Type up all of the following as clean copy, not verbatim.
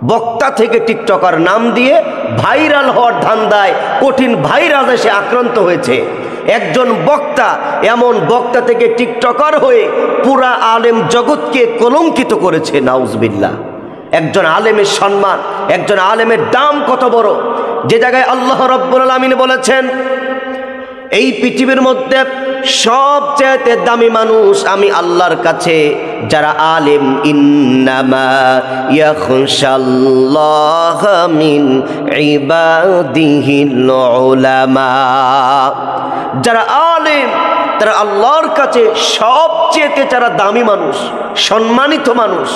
বক্তা থেকে টিকটকার নাম দিয়ে ভাইরাল হওয়ার ধান্দায় কঠিন ভাইরাসে সে আক্রান্ত হয়েছে। একজন বক্তা, এমন বক্তা থেকে টিকটকার হয়ে পুরা আলেম জগৎকে কলঙ্কিত করেছে। নাউজুবিল্লাহ। একজন আলেমের সম্মান, একজন আলেমের দাম কত বড়, যে জায়গায় আল্লাহ রাব্বুল আলামিন বলেছেন এই পৃথিবীর মধ্যে সবচেয়ে দামি মানুষ আমি আল্লাহর কাছে যারা আলেম, ইন্নামা ইয়াখশাল্লাহ মিন ইবাদিহিল উলামা, যারা আলেম তারা আল্লাহর কাছে সবচেয়ে যারা দামি মানুষ, সম্মানিত মানুষ।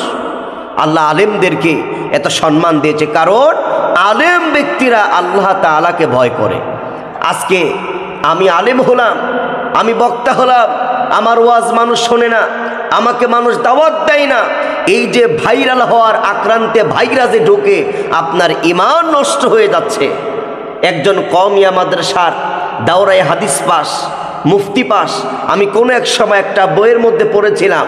আল্লাহ আলেমদেরকে এত সম্মান দিয়েছে কারণ আলেম ব্যক্তিরা আল্লাহ তাআলাকে ভয় করে। আজকে আমি আলেম হলাম, আমি বক্তা হলাম, আমার ওয়াজ মানুষ শোনে না, আমাকে মানুষ দাওয়াত দেয় না, এই যে ভাইরাল হওয়ার আক্রান্তে ভাইরাসে ঢুকে আপনার ঈমান নষ্ট হয়ে যাচ্ছে। একজন কওমিয়া মাদ্রাসার দাওরায়ে হাদিস পাস, মুফতি পাস, আমি কোনো এক সময় একটা বইয়ের মধ্যে পড়েছিলাম,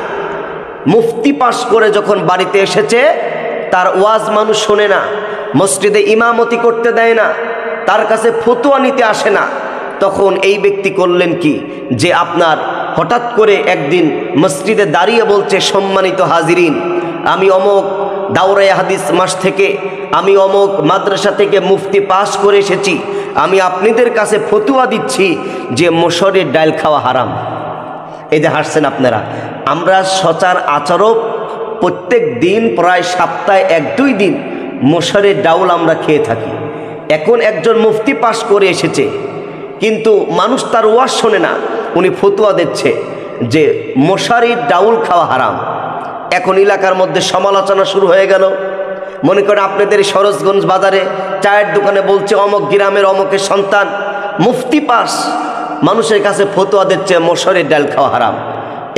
মুফতি পাস করে যখন বাড়িতে এসেছে তার ওয়াজ মানুষ শোনে না, মসজিদে ইমামতি করতে দেয় না, তার কাছে ফতোয়া নিতে আসে না। তখন এই ব্যক্তি করলেন কি, যে আপনার হঠাৎ করে একদিন মসজিদে দাঁড়িয়ে বলছে, সম্মানিত হাজিরিন, আমি অমুক দাওরায়ে হাদিস মাস থেকে, আমি অমুক মাদ্রাসা থেকে মুফতি পাস করে এসেছি, আমি আপনাদের কাছে ফতোয়া দিচ্ছি যে মসুরের ডাল খাওয়া হারাম। এই যে হাসছেন আপনারা, আমরা সচরাচর প্রত্যেক দিন প্রায় সপ্তাহে 1-2 দিন মসুরের ডাউল আমরা খেয়ে থাকি। এখন একজন মুফতি পাস করে এসেছে কিন্তু মানুষ তার ওয়াজ শোনে না, উনি ফতোয়া দিচ্ছে যে মশারির ডাউল খাওয়া হারাম। এখন এলাকার মধ্যে সমালোচনা শুরু হয়ে গেল। মনে করেন আপনাদের সরোজগঞ্জ বাজারে চায়ের দোকানে বলছে অমুক গ্রামের অমুকের সন্তান মুফতি পাস, মানুষের কাছে ফতোয়া দিচ্ছে মশারির ডাল খাওয়া হারাম,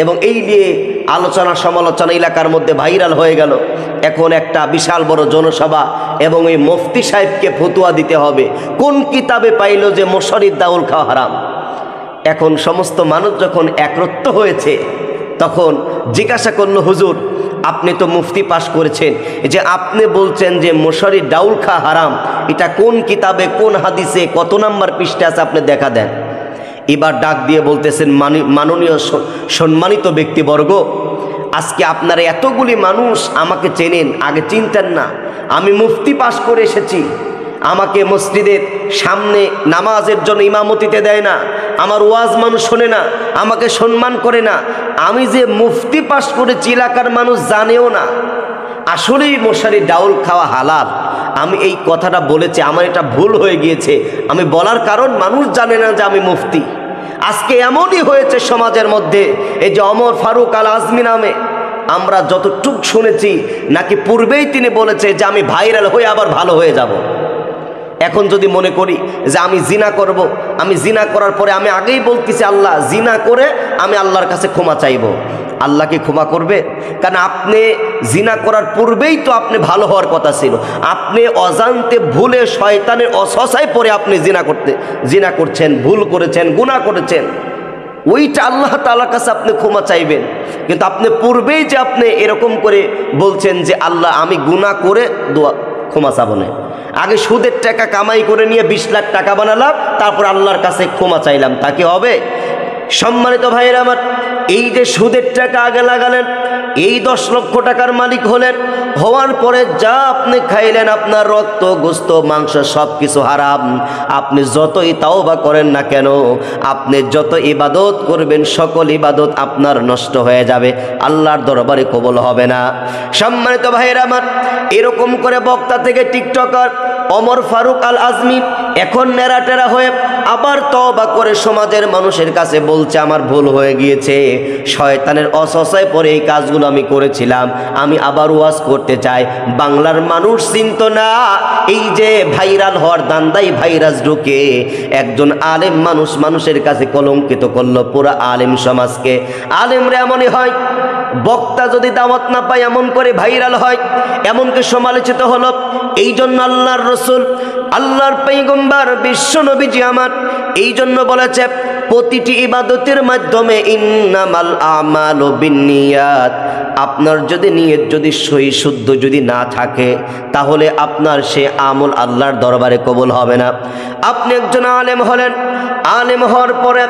এবং এই নিয়ে আলোচনা সমালোচনা এলাকার মধ্যে ভাইরাল হয়ে গেল। এখন একটা বিশাল বড় জনসভা এবং এই মুফতি সাহেবকে ফতোয়া দিতে হবে, কোন কিতাবে পাইল যে মশারির ডাউল খাওয়া হারাম। এখন সমস্ত মানুষ যখন একরত্ব হয়েছে তখন জিজ্ঞাসা করলো, হুজুর আপনি তো মুফতি পাস করেছেন, যে আপনি বলছেন যে মশারির ডাউল খাওয়া হারাম, এটা কোন কিতাবে, কোন হাদিসে, কত নাম্বার পৃষ্ঠা আছে আপনি দেখা দেন। এবার ডাক দিয়ে বলতেছেন, মাননীয় সম্মানিত ব্যক্তিবর্গ, আজকে আপনারা এতগুলি মানুষ আমাকে চেনেন, আগে চিনতেন না। আমি মুফতি পাস করে এসেছি, আমাকে মসজিদের সামনে নামাজের জন্য ইমামতিতে দেয় না, আমার ওয়াজ মানুষ শোনে না, আমাকে সম্মান করে না। আমি যে মুফতি পাস করেছি এলাকার মানুষ জানেও না। আসলেই মশারির ডাউল খাওয়া হালাল। আমি এই কথাটা বলেছি, আমার এটা ভুল হয়ে গিয়েছে। আমি বলার কারণ মানুষ জানে না যে আমি মুফতি। আজকে এমনই হয়েছে সমাজের মধ্যে, এই যে ওমর ফারুক আল আজমি নামে আমরা যতটুক শুনেছি নাকি পূর্বেই তিনি বলেছে যে আমি ভাইরাল হয়ে আবার ভালো হয়ে যাব। এখন যদি মনে করি যে আমি জিনা করব, আমি জিনা করার পরে আমি আগেই বলতেছি আল্লাহ, জিনা করে আমি আল্লাহর কাছে ক্ষমা চাইব, আল্লাহ কি ক্ষমা করবে? কারণ আপনি জিনা করার পূর্বেই তো আপনি ভালো হওয়ার কথা ছিল। আপনি অজান্তে ভুলে শয়তানের অসসায় পড়ে আপনি জিনা করছেন, ভুল করেছেন, গুনাহ করেছেন, ওইটা আল্লাহ তাআলার কাছে আপনি ক্ষমা চাইবেন। কিন্তু আপনি পূর্বেই যে আপনি এরকম করে বলছেন যে আল্লাহ আমি গুনাহ করে ক্ষমা চাবো না, আগে সুদের টাকা কামাই করে নিয়ে 20 লাখ টাকা বানালাম, তারপর আল্লাহর কাছে ক্ষমা চাইলাম, তা কি হবে? সম্মানিত ভাইয়েরা আমার, এই যে সুদের টাকা আগে লাগালেন, এই 10 লক্ষ টাকার মালিক হলেন, হওয়ার পরে যা আপনি খাইলেন, আপনার রক্ত, গোস্ত, মাংস সব কিছু হারাম। আপনি যতই তাওবা করেন না কেন, আপনি যত ইবাদত করবেন, সকল ইবাদত আপনার নষ্ট হয়ে যাবে, আল্লাহর দরবারে কবুল হবে না। সম্মানিত ভাইয়েরা আমার, এরকম করে বক্তা থেকে টিকটকার ওমর ফারুক আল আজমি এখন নেড়াটেরা হয়ে আবার তওবা করে সমাজের মানুষের কাছে বলছে আমার ভুল হয়ে গিয়েছে, শয়তানের অসসায় পরে এই কাজগুলো আমি করেছিলাম, আমি আবার ওয়াজ করতে চাই। বাংলার মানুষ চিনত না এই যে ভাইরাল হওয়ার দান্দাই ভাইরাস ঢুকে একজন আলেম মানুষ মানুষের কাছে কলঙ্কিত করলো পুরা আলেম সমাজকে। আলেমরা এমনই হয়, বক্তা যদি দাওয়াত না পায় এমন করে ভাইরাল হয়, এমনকি সমালোচিত হলো। এই জন্য আল্লাহর রসুল, আল্লাহর পয়গম্বর বিশ্ব নবীজি আমার এই জন্য বলেছে, প্রতিটি ইবাদতের মাধ্যমে ইন্নামাল আমালু বিন্নিয়াত, আপনার যদি নিয়ত যদি সহি শুদ্ধ যদি না থাকে, তাহলে আপনার সে আমল আল্লাহর দরবারে কবুল হবে না। আপনি একজন আলেম হলেন, আলেম হওয়ার পরে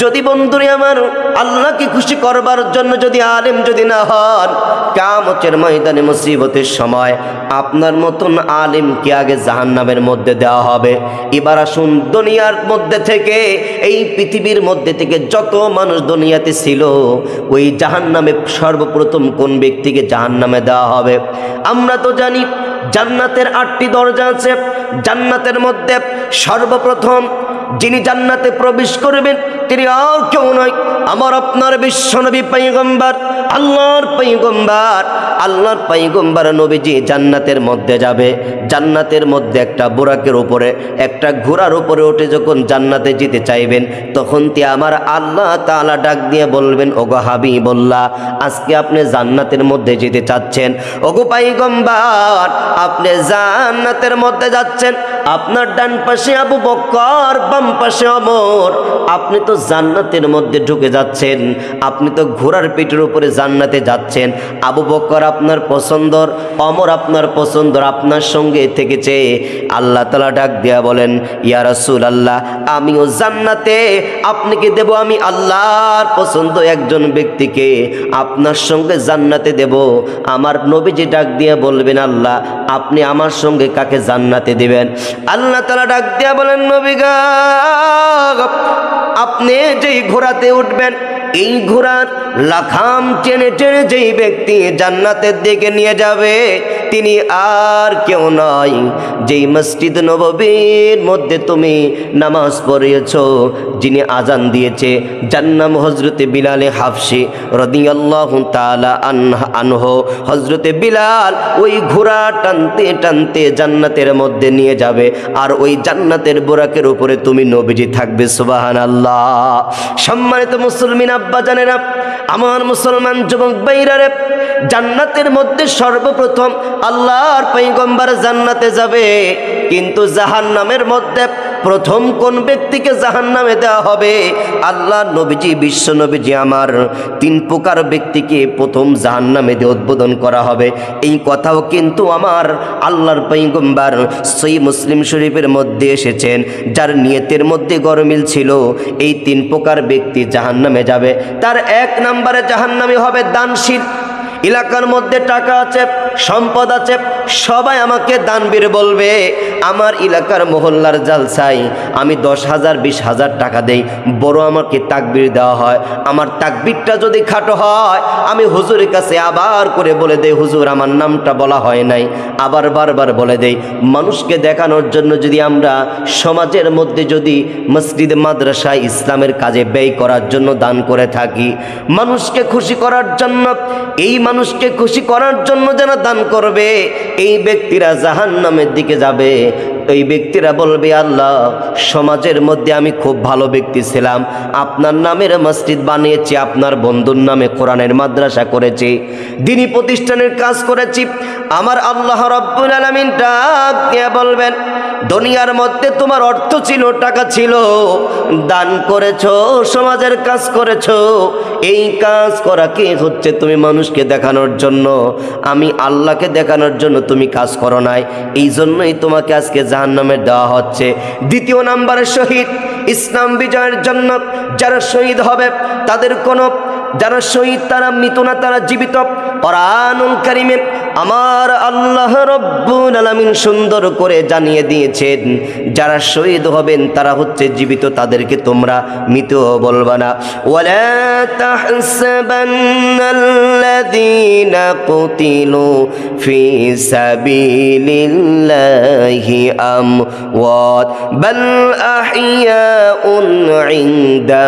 যদি বন্ধুরে আমার আল্লাহকে খুশি করবার জন্য যদি আলেম যদি না হন, কিয়ামতের ময়দানে মুসিবতের সময় আপনার মতন আলেমকে আগে জাহান্নামের মধ্যে দেওয়া হবে। এবার আসুন, দুনিয়ার মধ্যে থেকে, এই পৃথিবীর মধ্যে থেকে যত মানুষ দুনিয়াতে ছিল, ওই জাহান্নামে সর্বপ্রথম কোন ব্যক্তিকে জাহান্নামে দেওয়া হবে? আমরা তো জানি জান্নাতের 8টি দরজা আছে। জান্নাতের মধ্যে সর্বপ্রথম যিনি জান্নাতে প্রবেশ করবেন তিনি আর কেউ নয়, আমার আপনার বিশ্বনবী পয়গম্বর, আল্লাহর পয়গম্বর। আল্লাহর পয়গম্বর নবীজি জান্নাতের মধ্যে যাবে। জান্নাতের মধ্যে একটা বুরাকের উপরে, একটা ঘোড়ার উপরে উঠে যখন জান্নাতে যেতে চাইবেন, তখন আমার আল্লাহ তাআলা ডাক দিয়ে বলবেন, ওগো হাবিবুল্লাহ, আজকে আপনি জান্নাতের মধ্যে যেতে চাচ্ছেন। ওগো পয়গম্বর, আপনি জান্নাতের মধ্যে যাচ্ছেন, আপনার ডান পাশে আবু বকর, বাম পাশে ওমর। আপনি তো জান্নাতের মধ্যে ঢুকে যাচ্ছেন, আপনি তো ঘোড়ার পিঠের উপরে জান্নাতে যাচ্ছেন। আবু বকর আপনার পছন্দর, ওমর আপনার পছন্দর, আপনার সঙ্গে থেকেছে। আল্লাহ তাআলা ডাক দিয়া বলেন, ইয়া রাসূলুল্লাহ, আমিও জান্নাতে আপনাকে দেব, আমি আল্লাহর পছন্দ একজন ব্যক্তিকে আপনার সঙ্গে জান্নাতে দেব। আমার নবীজি ডাক দিয়ে বলবেন, আল্লাহ আপনি আমার সঙ্গে কাকে জান্নাতে দিবেন? আল্লাহ তাআলা ডাক দিয়া বলেন, নবী গো, আপনি যেই ঘোড়াতে উঠবেন, এই ঘোড়ার লাখাম টেনে টেনে যেই ব্যক্তি জান্নাতের দিকে নিয়ে যাবে, তিনি আর কেউ নয়, যেই মসজিদ নববীর মধ্যে তুমি নামাজ পড়িয়েছো, যিনি আজান দিয়েছে, যার নাম হযরতে বিলাল হাফসি রাদিয়াল্লাহু তাআলা আনহু। হযরতে বিলাল ওই ঘোড়া টানতে টানতে জান্নাতের মধ্যে নিয়ে যাবে, আর ওই জান্নাতের বুরাকের উপরে তুমি নবীজি থাকবে। সুবহানাল্লাহ। সম্মানিত মুসলমান আব্বা জানেরা, আমার মুসলমান যুবক ভাইরা, জান্নাতের মধ্যে সর্বপ্রথম আল্লাহর পয়গম্বর জান্নাতে যাবে, কিন্তু জাহান্নামের মধ্যে প্রথম কোন ব্যক্তিকে জাহান্নামে দেওয়া হবে? আল্লাহ নবীজি, বিশ্ব নবীজি আমার 3 প্রকার ব্যক্তিকে প্রথম জাহান্নামে দিয়ে উদ্বোধন করা হবে। এই কথাও কিন্তু আমার আল্লাহর পয়গম্বর সহিহ মুসলিম শরীফের মধ্যে এসেছেন। যার নিয়তের মধ্যে গরমিল ছিল, এই 3 প্রকার ব্যক্তি জাহান্নামে যাবে। তার 1 নম্বরে জাহান্নামী হবে দানশীল। এলাকার মধ্যে টাকা আছে, সম্পদ আছে, সবাই আমাকে দানবীর বলবে। আমার এলাকার মহল্লার জালসায় আমি 10,000 20,000 টাকা দেই, বড় আমাকে তাকবীর দেওয়া হয়। আমার তাকবীরটা যদি খাটো হয়, আমি হুজুরের কাছে আবার করে বলে দেই, হুজুর আমার নামটা বলা হয় নাই, আবার বারবার বলে দেই। মানুষকে দেখানোর জন্য যদি আমরা সমাজের মধ্যে যদি মসজিদ মাদ্রাসা ইসলামের কাজে ব্যয় করার জন্য দান করে থাকি, মানুষকে খুশি করার জন্য, এই মানুষকে খুশি করার জন্য যারা দান করবে, এই ব্যক্তিরা জাহান্নামের দিকে যাবে। এই ব্যক্তিরা বলবে, আল্লাহ সমাজের মধ্যে আমি খুব ভালো ব্যক্তি ছিলাম, আপনার নামের মসজিদ বানিয়েছি, আপনার বন্ধুর নামে কোরআনের মাদ্রাসা করেছি, দ্বীনি প্রতিষ্ঠানের কাজ করেছি। আমার আল্লাহ রাব্বুল আলামিন ডাক দিয়ে বলবেন, দুনিয়ার মধ্যে তোমার অর্থ ছিল, টাকা ছিল, দান করেছো, সমাজের কাজ করেছো, এই কাজ করা কি হচ্ছে? তুমি মানুষকে দেখানোর জন্য, আমি আল্লাহকে দেখানোর জন্য তুমি কাজ করো নাই, এই জন্যই তোমাকে আজকে জাহান্নামে দেওয়া হচ্ছে। 2 নম্বরে শহীদ। ইসলাম বিজয়ের জন্য যারা শহীদ হবে, তাদের কোনো, যারা শহীদ তারা মৃত না, তারা জীবিত। কোরআনুল কারীমে আমার আল্লাহ রাব্বুল আলামিন সুন্দর করে জানিয়ে দিয়েছেন, যারা শহীদ হবেন তারা হচ্ছে জীবিত, তাদেরকে তোমরা মৃত বলবা না। ওয়ালা তাহসাবান্নাল্লাযীনা কুতিলু ফি সাবিলিল্লাহি আমওয়াত বাল আহইয়াউন ইনদা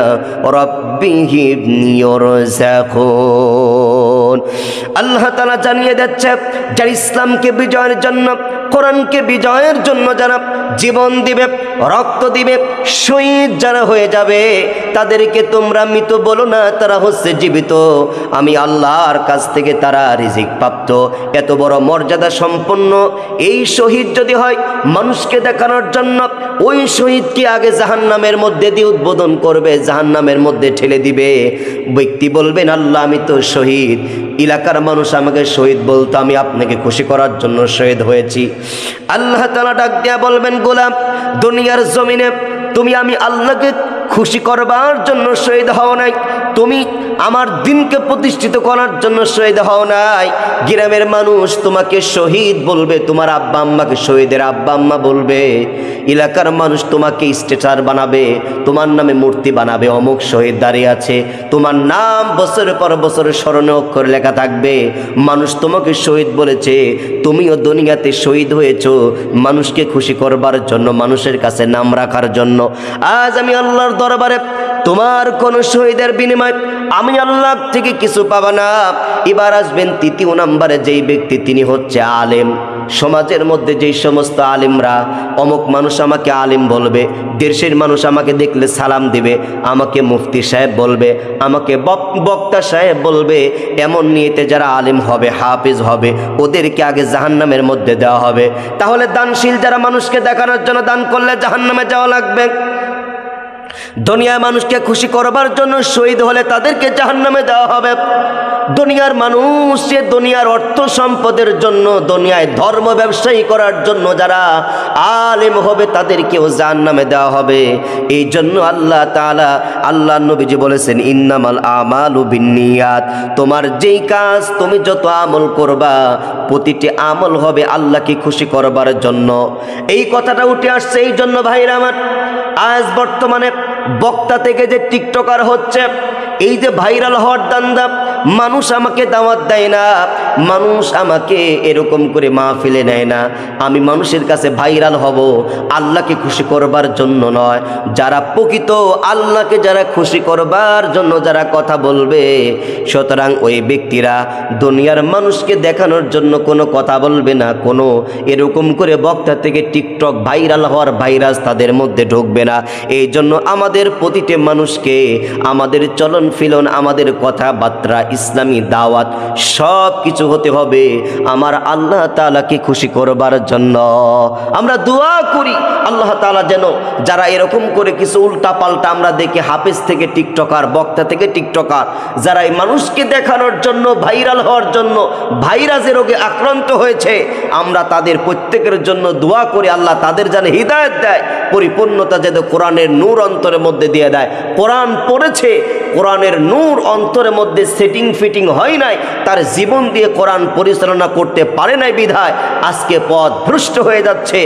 রাব্বিহিম ইউরযাকুন। আল্লাহ তাআলা জানিয়ে দিচ্ছে, যারা ইসলামকে বিজয়ের জন্য, কোরআনকে বিজয়ের জন্য যারা জীবন দিবে, রক্ত দিবে, শহীদ যারা হয়ে যাবে, তাদেরকে তোমরা মৃত বলো না, তারা হচ্ছে জীবিত। আমি আল্লাহর কাছ থেকে তারা রিজিক প্রাপ্ত। এত বড় মর্যাদা সম্পন্ন এই শহীদ যদি হয় মানুষকে দেখানোর জন্য, ওই শহীদকে আগে জাহান্নামের মধ্যে দিয়ে উদ্বোধন করবে, জাহান্নামের মধ্যে ঠেলে দিবে। ব্যক্তি বলবেন, আল্লাহ আমি তো শহীদ, এলাকার মানুষ আমাকে শহীদ বলতো, আমি আপনাকে খুশি করার জন্য শহীদ হয়েছি। আল্লাহ তাআলা ডাক দিয়া বলবেন, গোলাম দুনিয়ার জমিনে তুমি আমি আল্লাহকে খুশি করবার জন্য শহীদ হও নাই, তুমি আমার দিনকে প্রতিষ্ঠিত করার জন্য শহীদ হও নাই। গ্রামের মানুষ তোমাকে শহীদ বলবে, তোমার আব্বা আম্মাকে শহীদের আব্বা আম্মা বলবে। এলাকার মানুষ তোমাকে স্ট্যাচার বানাবে, তোমার নামে মূর্তি বানাবে, অমুক শহীদ দাঁড়িয়ে আছে, তোমার নাম বছরের পর বছর স্মরণে অক্ষরে লেখা থাকবে। মানুষ তোমাকে শহীদ বলেছে, তুমিও দুনিয়াতে শহীদ হয়েছো মানুষকে খুশি করবার জন্য, মানুষের কাছে নাম রাখার জন্য। আজ আমি আল্লাহর দরবারে তোমার কোন শহীদের বিনিময় আমি আল্লাহ থেকে কিছু পাবা না। এবার আসবেন তৃতীয় নম্বরে যেই ব্যক্তি, তিনি হচ্ছে আলেম। সমাজের মধ্যে যেই সমস্ত আলেমরা, অমুক মানুষ আমাকে আলেম বলবে, দেশের মানুষ আমাকে দেখলে সালাম দিবে, আমাকে মুফতি সাহেব বলবে, আমাকে বক্তা সাহেব বলবে, এমন নিয়েতে যারা আলেম হবে, হাফেজ হবে, ওদেরকে আগে জাহান্নামের মধ্যে দেওয়া হবে। তাহলে দানশীল যারা মানুষকে দেখানোর জন্য দান করলে জাহান্নামে যাওয়া লাগবে। দুনিয়ার মানুষকে খুশি করবার জন্য শহীদ হলে তাদেরকে জাহান্নামে দেওয়া হবে। দুনিয়ার মানুষ যে দুনিয়ার অর্থ সম্পদের জন্য, দুনিয়ায় ধর্ম ব্যবসায়ী করার জন্য যারা আলেম হবে তাদেরকেও জাহান্নামে দেওয়া হবে। এই জন্য আল্লাহ তাআলা, আল্লাহ নবীজি বলেছেন, ইন্নামাল আমালু বিন্নিয়াত, তোমার যেই কাজ তুমি যত আমল করবা প্রতিটি আমল হবে আল্লাহকে খুশি করবার জন্য। এই কথাটা উঠে আসছে এই জন্য ভাইরা আমার, আজ বর্তমানে বক্তা থেকে যে টিকটকার হচ্ছে, এই যে ভাইরাল হওয়ার দান্দা, মানুষ আমাকে দাওয়াত দেয় না, মানুষ আমাকে এরকম করে মাহফিলে নেয় না। আমি মানুষের কাছে ভাইরাল হব আল্লাহকে খুশি করবার জন্য নয়। যারা প্রকৃত আল্লাহকে যারা খুশি করবার জন্য যারা কথা বলবে, সুতরাং ওই ব্যক্তিরা দুনিয়ার মানুষকে দেখানোর জন্য কোনো কথা বলবে না, কোনো এরকম করে বক্তা থেকে টিকটক ভাইরাল হওয়ার ভাইরাস তাদের মধ্যে ঢুকবে না। এই জন্য আমাদের প্রতিটি মানুষকে, আমাদের চলন ফিলন, আমাদের কথাবার্তা, ইসলামী দাওয়াত সব কিছু হতে হবে আমার আল্লাহ তাআলাকে খুশি করবার জন্য। আমরা দোয়া করি আল্লাহ তাআলা যেন যারা এরকম করে কিছু উল্টা পাল্টা আমরা দেখি, হাফেজ থেকে টিকটকার, বক্তা থেকে টিকটকার, যারা এই মানুষকে দেখানোর জন্য, ভাইরাল হওয়ার জন্য ভাইরাসের রোগে আক্রান্ত হয়েছে, আমরা তাদের প্রত্যেকের জন্য দোয়া করি আল্লাহ তাদের যেন হিদায়াত দেয়, পরিপূর্ণতা যেন কোরআনের নূর অন্তরের মধ্যে দিয়ে দেয়। কোরআন পড়েছে, কোরআনের নূর অন্তরের মধ্যে সেটিং ফিটিং হয় নাই, তার জীবন দিয়ে কোরআন পরিচালনা করতে পারে নাই বিধায় আজকে পথ ভ্রষ্ট হয়ে যাচ্ছে।